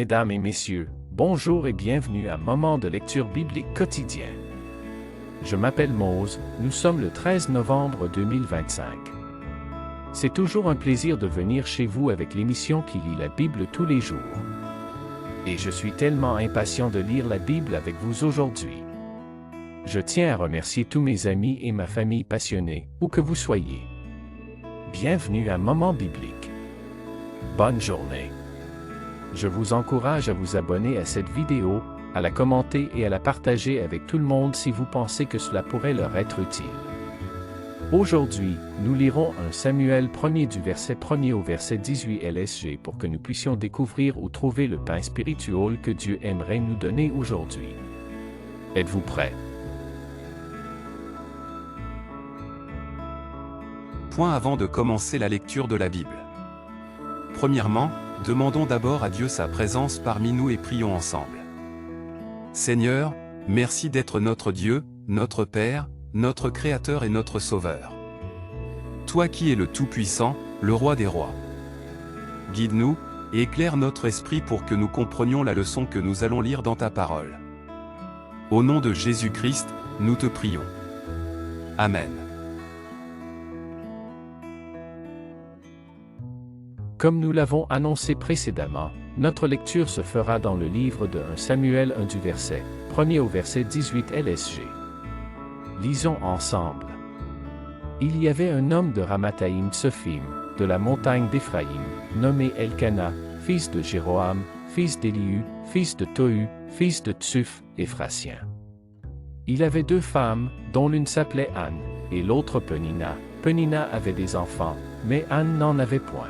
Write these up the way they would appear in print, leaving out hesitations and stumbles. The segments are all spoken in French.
Mesdames et messieurs, bonjour et bienvenue à Moment de lecture biblique quotidien. Je m'appelle Mose, nous sommes le 13 novembre 2025. C'est toujours un plaisir de venir chez vous avec l'émission qui lit la Bible tous les jours. Et je suis tellement impatient de lire la Bible avec vous aujourd'hui. Je tiens à remercier tous mes amis et ma famille passionnés, où que vous soyez. Bienvenue à Moment biblique. Bonne journée. Je vous encourage à vous abonner à cette vidéo, à la commenter et à la partager avec tout le monde si vous pensez que cela pourrait leur être utile. Aujourd'hui, nous lirons 1 Samuel 1er du verset 1er au verset 18 LSG pour que nous puissions découvrir ou trouver le pain spirituel que Dieu aimerait nous donner aujourd'hui. Êtes-vous prêts? Point avant de commencer la lecture de la Bible. Premièrement, demandons d'abord à Dieu sa présence parmi nous et prions ensemble. Seigneur, merci d'être notre Dieu, notre Père, notre Créateur et notre Sauveur. Toi qui es le Tout-Puissant, le Roi des Rois. Guide-nous, et éclaire notre esprit pour que nous comprenions la leçon que nous allons lire dans ta parole. Au nom de Jésus-Christ, nous te prions. Amen. Comme nous l'avons annoncé précédemment, notre lecture se fera dans le livre de 1 Samuel 1 du verset 1er au verset 18 LSG. Lisons ensemble. Il y avait un homme de Ramathaïm Tsophim, de la montagne d'Éphraïm, nommé Elkana, fils de Jéroham, fils d'Élihu, fils de Tohu, fils de Tsuf, Éphrasien. Il avait 2 femmes, dont l'une s'appelait Anne, et l'autre Penina. Penina avait des enfants, mais Anne n'en avait point.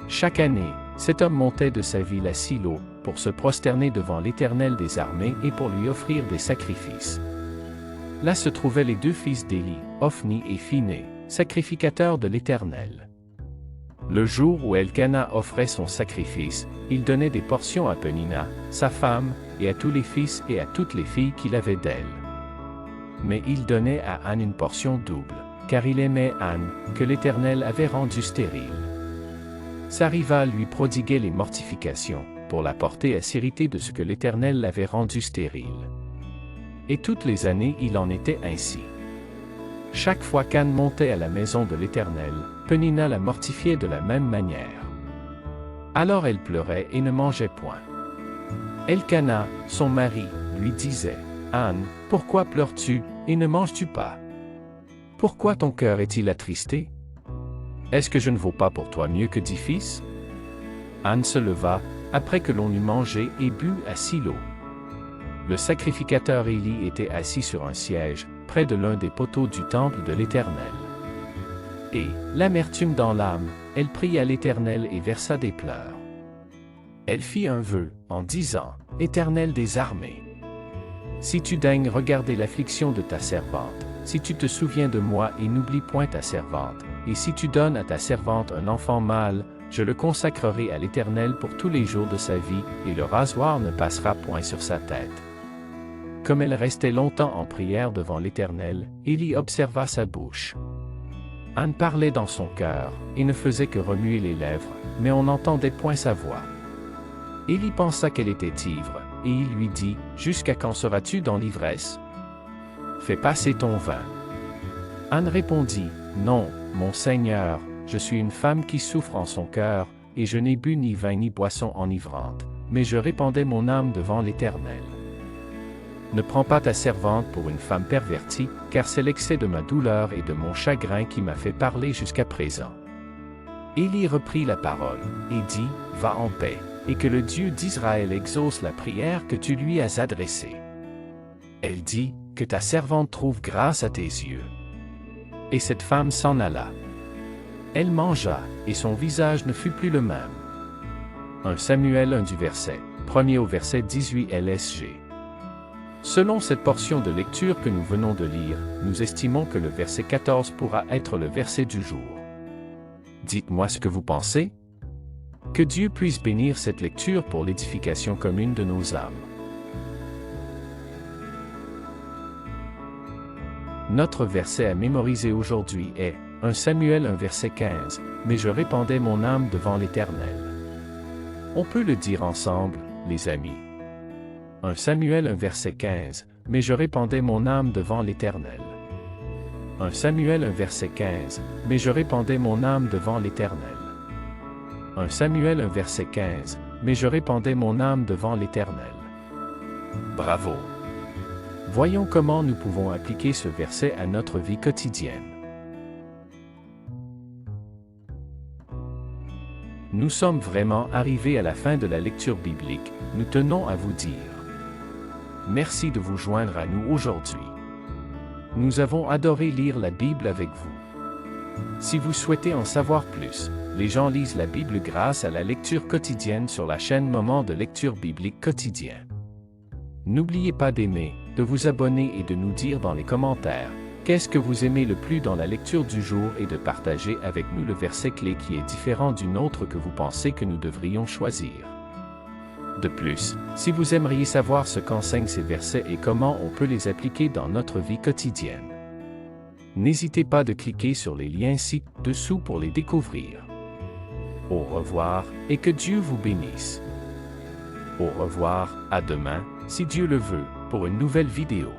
Chaque année, cet homme montait de sa ville à Silo, pour se prosterner devant l'Éternel des armées et pour lui offrir des sacrifices. Là se trouvaient les 2 fils d'Éli, Ophni et Phiné, sacrificateurs de l'Éternel. Le jour où Elkana offrait son sacrifice, il donnait des portions à Penina, sa femme, et à tous les fils et à toutes les filles qu'il avait d'elle. Mais il donnait à Anne une portion double, car il aimait Anne, que l'Éternel avait rendue stérile. Sa rivale lui prodiguait les mortifications, pour la porter à s'irriter de ce que l'Éternel l'avait rendue stérile. Et toutes les années il en était ainsi. Chaque fois qu'Anne montait à la maison de l'Éternel, Penina la mortifiait de la même manière. Alors elle pleurait et ne mangeait point. Elkana, son mari, lui disait, « Anne, pourquoi pleures-tu, et ne manges-tu pas? Pourquoi ton cœur est-il attristé? Est-ce que je ne vaux pas pour toi mieux que 10 fils? » Anne se leva, après que l'on eut mangé et bu à Silo. Le sacrificateur Éli était assis sur un siège, près de l'un des poteaux du temple de l'Éternel. Et, l'amertume dans l'âme, elle pria l'Éternel et versa des pleurs. Elle fit un vœu, en disant, « Éternel des armées, si tu daignes regarder l'affliction de ta servante, si tu te souviens de moi et n'oublies point ta servante, et si tu donnes à ta servante un enfant mâle, je le consacrerai à l'Éternel pour tous les jours de sa vie, et le rasoir ne passera point sur sa tête. » Comme elle restait longtemps en prière devant l'Éternel, Éli observa sa bouche. Anne parlait dans son cœur, et ne faisait que remuer les lèvres, mais on n'entendait point sa voix. Éli pensa qu'elle était ivre, et il lui dit, « Jusqu'à quand seras-tu dans l'ivresse? Fais passer ton vin. » Anne répondit, « Non, mon Seigneur, je suis une femme qui souffre en son cœur, et je n'ai bu ni vin ni boisson enivrante, mais je répandais mon âme devant l'Éternel. Ne prends pas ta servante pour une femme pervertie, car c'est l'excès de ma douleur et de mon chagrin qui m'a fait parler jusqu'à présent. » Éli reprit la parole, et dit, « Va en paix, et que le Dieu d'Israël exauce la prière que tu lui as adressée. » Elle dit, « Que ta servante trouve grâce à tes yeux. » Et cette femme s'en alla. Elle mangea, et son visage ne fut plus le même. 1 Samuel 1 du verset 1er au verset 18 LSG. Selon cette portion de lecture que nous venons de lire, nous estimons que le verset 14 pourra être le verset du jour. Dites-moi ce que vous pensez. Que Dieu puisse bénir cette lecture pour l'édification commune de nos âmes. Notre verset à mémoriser aujourd'hui est 1 Samuel 1 verset 15, « Mais je répandais mon âme devant l'Éternel. » On peut le dire ensemble, les amis. 1 Samuel 1 verset 15, « Mais je répandais mon âme devant l'Éternel. » 1 Samuel 1 verset 15, « Mais je répandais mon âme devant l'Éternel. » 1 Samuel 1 verset 15, « Mais je répandais mon âme devant l'Éternel. » Bravo! Voyons comment nous pouvons appliquer ce verset à notre vie quotidienne. Nous sommes vraiment arrivés à la fin de la lecture biblique, nous tenons à vous dire. Merci de vous joindre à nous aujourd'hui. Nous avons adoré lire la Bible avec vous. Si vous souhaitez en savoir plus, les gens lisent la Bible grâce à la lecture quotidienne sur la chaîne Moment de lecture biblique quotidien. N'oubliez pas d'aimer, de vous abonner et de nous dire dans les commentaires qu'est-ce que vous aimez le plus dans la lecture du jour et de partager avec nous le verset clé qui est différent d'une autre que vous pensez que nous devrions choisir. De plus, si vous aimeriez savoir ce qu'enseignent ces versets et comment on peut les appliquer dans notre vie quotidienne, n'hésitez pas de cliquer sur les liens ci-dessous pour les découvrir. Au revoir et que Dieu vous bénisse. Au revoir, à demain, si Dieu le veut, pour une nouvelle vidéo.